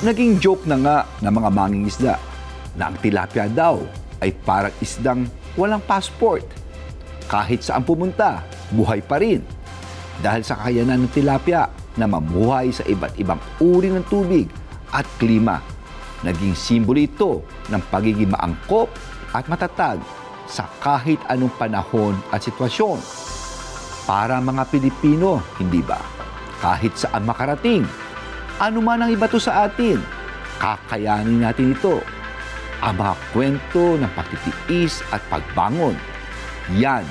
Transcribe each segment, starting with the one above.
Naging joke na nga ng mga mangingisda na ang tilapia daw ay parang isdang walang passport. Kahit saan pumunta, buhay pa rin. Dahil sa kakayanan ng tilapia na mamuhay sa iba't ibang uri ng tubig at klima. Naging simbolo ito ng pagiging maangkop at matatag sa kahit anong panahon at sitwasyon. Para mga Pilipino, hindi ba? Kahit saan makarating, ano man ang ibato sa atin, kakayanin natin ito. Ang mga kwento ng pagtitiis at pagbangon, yan,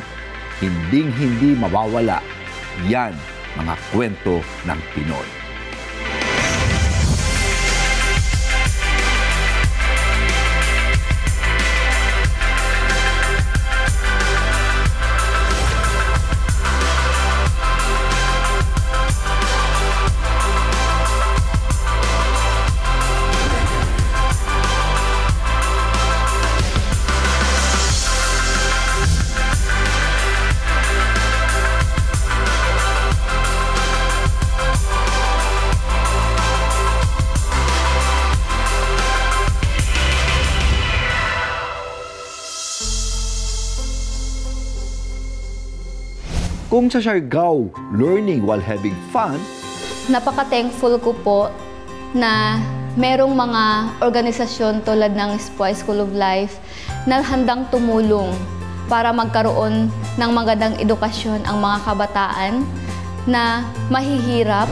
hinding-hindi mawawala. Yan, mga kwento ng Pinoy. Kung sa Siargao, learning while having fun, napaka-thankful ko po na merong mga organisasyon tulad ng SPOY School of Life na handang tumulong para magkaroon ng magandang edukasyon ang mga kabataan na mahihirap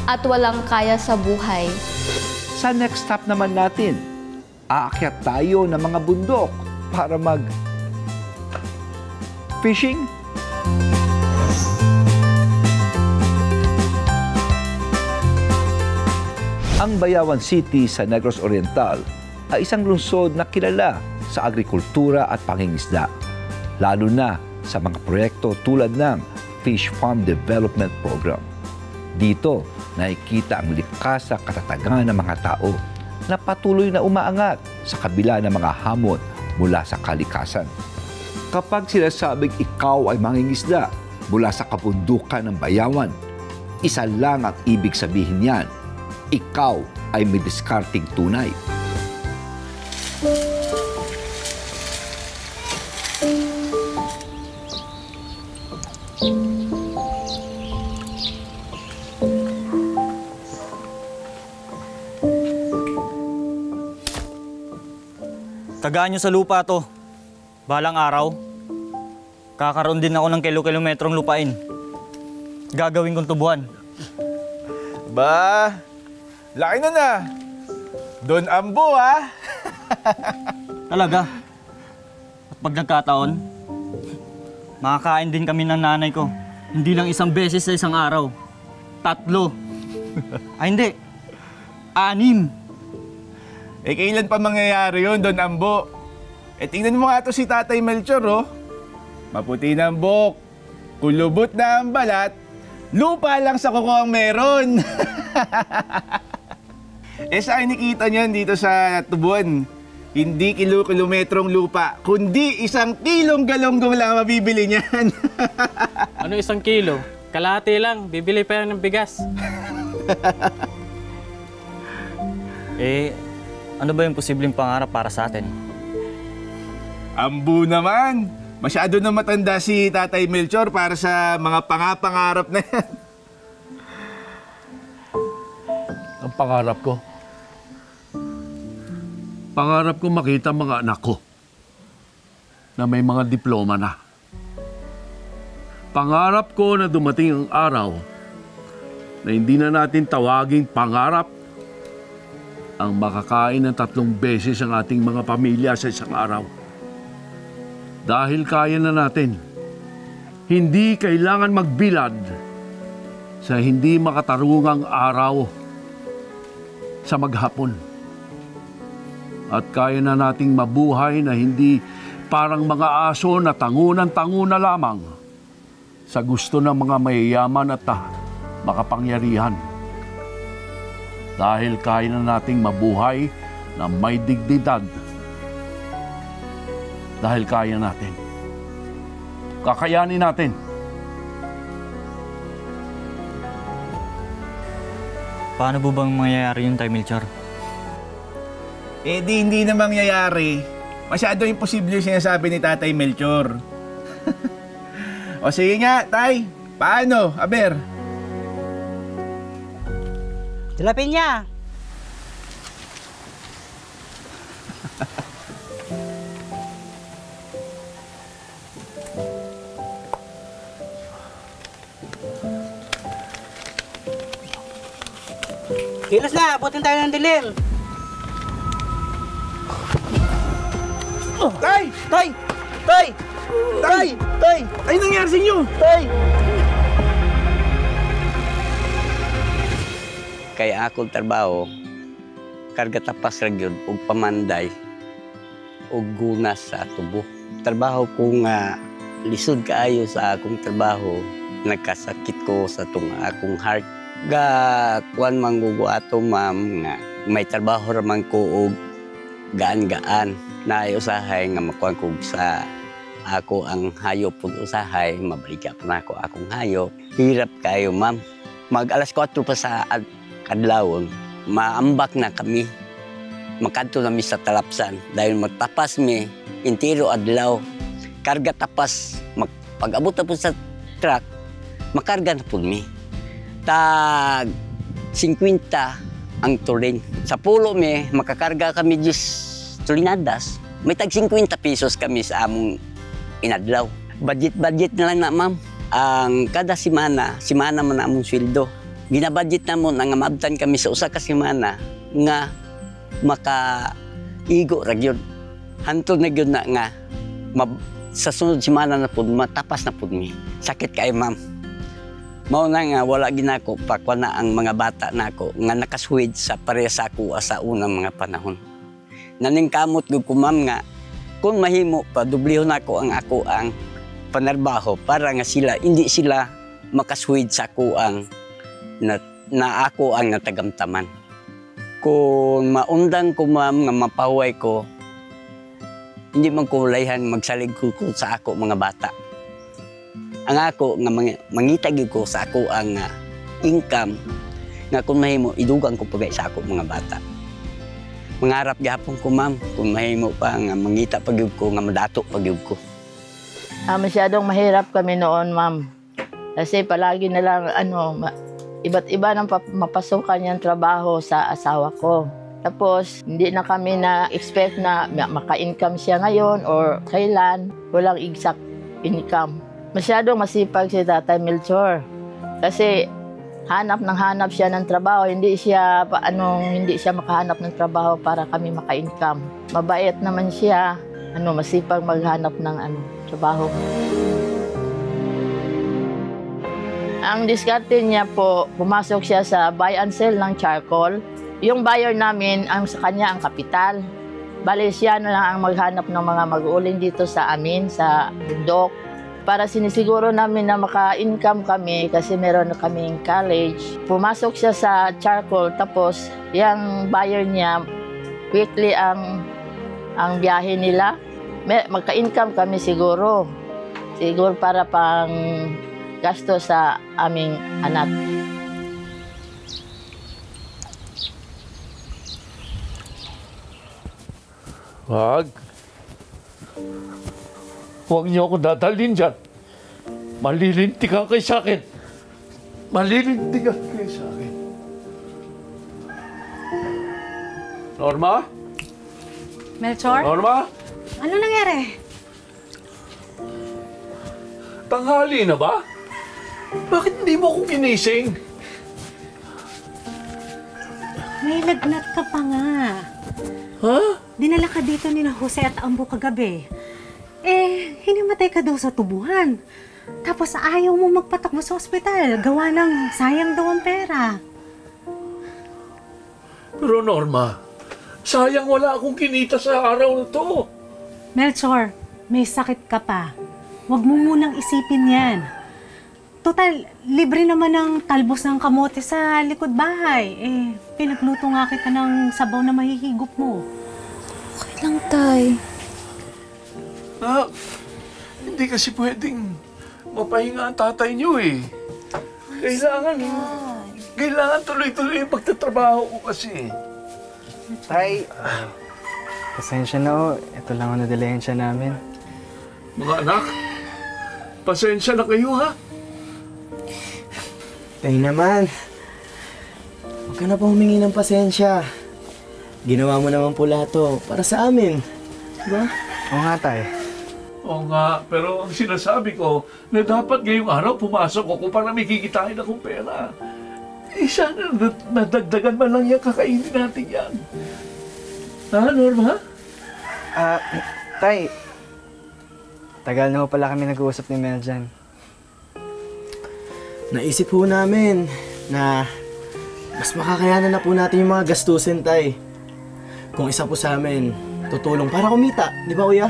at walang kaya sa buhay. Sa next stop naman natin, aakyat tayo ng mga bundok para fishing. Ang Bayawan City sa Negros Oriental ay isang lungsod na kilala sa agrikultura at pangingisda, lalo na sa mga proyekto tulad ng Fish Farm Development Program. Dito, nakikita ang likas sa katatagan ng mga tao na patuloy na umaangat sa kabila ng mga hamon mula sa kalikasan. Kapag sinasabing ikaw ay mangingisda mula sa kabundukan ng Bayawan, isa lang ang ibig sabihin niyan. Ikaw ay may diskarting tunay. Tagaan nyo sa lupa to. Balang araw, kakaroon din ako ng kilo-kilometrong lupain. Gagawin kong tubuhan. Ba, laki na. Don Ambo, ha? Talaga? At pag nagkataon, makakain din kami ng nanay ko. Hindi lang isang beses sa isang araw. 3. Ay, hindi. 6. Kailan pa mangyayari yun, Don Ambo? Tingnan mo nga to si Tatay Melchor, oh. Maputi ng buhok, kulubot na ang balat, lupa lang sa kuko ang meron. Sa nakita niyan dito sa tubuan, hindi kilometrong lupa, kundi 1 kilong galonggong lang mabibili niyan. Ano 1 kilo? Kalahati lang, bibili pa yan ng bigas. Ano ba yung posibleng pangarap para sa atin? Ambo naman! Masyado na matanda si Tatay Melchor para sa mga pangarap na yan. Ang pangarap ko makita mga anak ko na may mga diploma na. Pangarap ko na dumating ang araw na hindi na natin tawaging pangarap ang makakain ng 3 beses ang ating mga pamilya sa isang araw. Dahil kaya na natin, hindi kailangan magbilad sa hindi makatarungang araw sa maghapon. At kaya na nating mabuhay na hindi parang mga aso na tangunan-tanguna lamang sa gusto ng mga mayayaman at makapangyarihan. Dahil kaya na nating mabuhay na may dignidad. Dahil kaya natin. Kakayanin natin. Paano po bang mangyayari yun, Tay Melchor? Eh di hindi na mangyayari. Masyado imposible yung sinasabi ni Tatay Melchor. O sige nga, Tay. Paano, Aber? Tilapin niya. Kilos na, abutin tayo ng dilim. Tay! Tay! Tay! Tay! Tay! Ay, nangyari sa inyo? Tay! Kaya akong trabaho, karga tapas ra gyud og pamanday og gunas sa tubo. Trabaho ko nga lisod kaayo sa akong trabaho, nagkasakit ko sa tung akong heart. Ga kuan manggugo ato ma'am nga may trabaho ra man ko og gaan-gaan na usahay nga makuha ko sa ako ang hayop pud usahay, mabalik po na ako akong hayop. Hirap kayo ma'am. Mag alas 4 pa sa kadlawon, maambak na kami. Makadto na mi sa talapsan dahil magtapas mi intiro adlaw. Karga tapas, pag-abot na po sa truck, makarga na po mi. Tag 50 ang turing. Sa pulo mi, makakarga kami 10 tulinadas. May tag 50 pesos kami sa among inadlaw. Budget na lang na ma'am. Ang kada simana man among sweldo. Ginabudget na mo nga mabtan kami sa usa ka semana nga maka-igo ra gyud. Hantod na gyud na nga sa sunod semana na pud matapas na pud mi. Sakit kay ma'am. Mao na nga wala ginako pakwa na ang mga bata nako nga nakaswid sa pareha sa ako sa unang mga panahon. Naningkamot gyud ko ma'am nga kung mahimo pa dublihon nako ang ako ang panarbaho para nga hindi sila makaswid sa ako ang na ako ang natagamtaman. Kung maundang ko ma'am nga mapahuway ko, hindi man ko hulayhan magsalig ko sa ako mga bata. Ang ako nga mangitag ko sa ako ang income nga kung mahimo idugang ko pagay sa ako mga bata. Mangarap gihapon ko ma'am kung mahimo pa nga mangita pagyud ko nga madato pagyud ko. Masyadong mahirap kami noon ma'am. Kasi palagi na lang iba't iba ng mapasukan yung trabaho sa asawa ko. Tapos hindi na kami na-expect na maka-income siya ngayon or kailan. Walang exact income. Masyadong masipag si Tatay Melchor. Kasi hanap siya ng trabaho. Hindi siya makahanap ng trabaho para kami maka-income. Mabait naman siya. Masipag maghanap ng trabaho. Ang diskarte niya po, pumasok siya sa buy and sell ng charcoal. Yung buyer namin, sa kanya ang kapital. Bale siya na lang ang maghanap ng mga mag-uuling dito sa amin, sa bundok. Para sinisiguro namin na maka-income kami kasi meron na kaming college. Pumasok siya sa charcoal tapos yung buyer niya, weekly ang biyahe nila. Magka-income kami siguro. Siguro para pang gasto sa aming anak. Huwag niyo ako dadalhin dyan. Malilintikan kayo sa akin. Malilintikan kayo sa akin. Norma? Melchor? Norma? Ano nangyari? Tanghali na ba? Bakit hindi mo ako ginising? May lagnat ka pa nga. Ha? Dinala ka dito ni Jose at Ambo kagabi. Hinimatay ka daw sa tubuhan. Tapos ayaw mo magpatakbo sa ospital. Gawa ng sayang daw ang pera. Pero Norma, sayang wala akong kinita sa araw na to. Melchor, may sakit ka pa. Huwag mo munang isipin yan. Total, libre naman ang talbos ng kamote sa likod bahay. Pinagluto nga kita ng sabaw na mahihigop mo. Okay lang, Tay. Hindi kasi pwedeng mapahinga ang tatay niyo eh. Kailangan tuloy-tuloy yung pagtatrabaho ko kasi. Tay, Pasensya na ho. Ito lang ang nadalensya namin. Mga anak, pasensya na kayo ha. Tay naman. Huwag ka na po humingi ng pasensya. Ginawa mo naman po lahat to para sa amin. Diba? Oo nga, Tay. Oo nga, pero ang sinasabi ko na dapat ngayong araw pumasok ako para may kikitain akong pera. Sana nadagdagan man lang yan, kakainin natin yan. Ha, Norma? Tay, tagal na ho pala kami nag-uusap ni Mel dyan. Naisip po namin na mas makakayanan na po natin yung mga gastusin, Tay. Kung isa po sa amin, tutulong para kumita. Di ba, Kuya?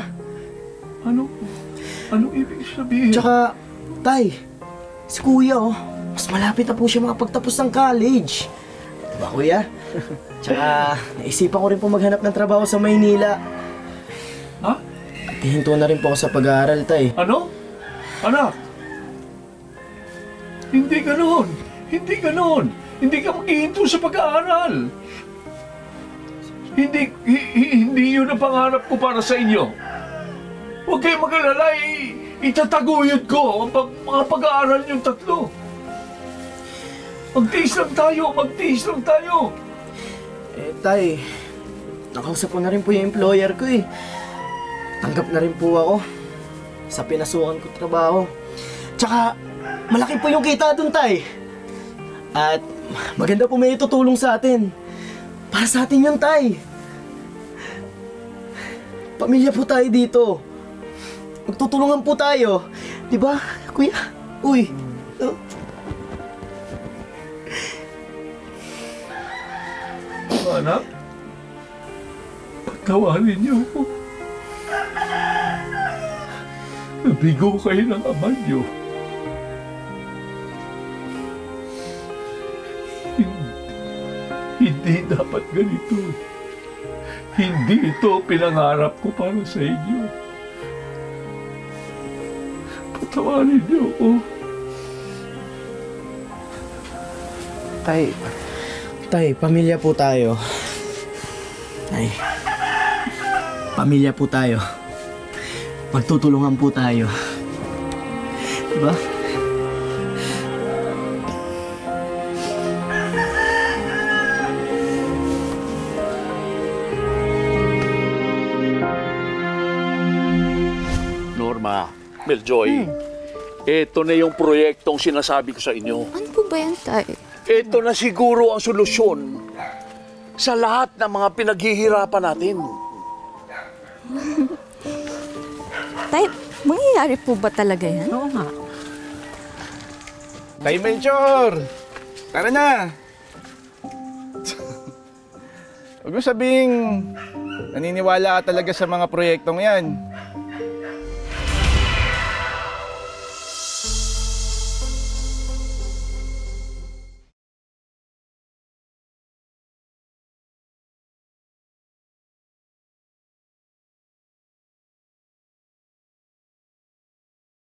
Anong ibig sabihin? Tsaka, Tay, si Kuya, mas malapit na po siya makapagtapos ng college. Di ba, Kuya? Tsaka, naisipan ko rin po maghanap ng trabaho sa Maynila. Ha? At hihinto na rin po ako sa pag-aaral, Tay. Ano? Anak? Hindi ganoon. Hindi ganoon. Hindi ka maghihinto sa pag-aaral. Hindi yun ang pangarap ko para sa inyo. Huwag kayong mag-alala, itataguyod ko ang mga pag-aaral niyong tatlo. Magtiis lang tayo. Tay, nakausap ko na rin po yung employer ko eh. Tanggap na rin po ako sa pinasukan ko trabaho. Tsaka, malaki po yung kita dun, Tay. At maganda po may itutulong sa atin. Para sa atin yun, Tay. Pamilya po tayo dito. Magtutulungan po tayo. Diba, Kuya? Uy. Anak, pagtawarin niyo ako. Nabigo kayo ng ama niyo. Hindi dapat ganito. Hindi ito pinangarap ko para sa inyo. Patawarin niyo ako. Tay, pamilya po tayo. Tay, pamilya po tayo. Magtutulungan po tayo. Diba? Norma, Meljoy, ito na yung proyektong sinasabi ko sa inyo. Ano po ba yan, Tay? Ito na siguro ang solusyon sa lahat ng mga pinaghihirapan natin. Tay, mangyayari po ba talaga yan? Oo nga. Tay Melchor! Tara na! Huwag mo sabihing naniniwala ka talaga sa mga proyektong yan.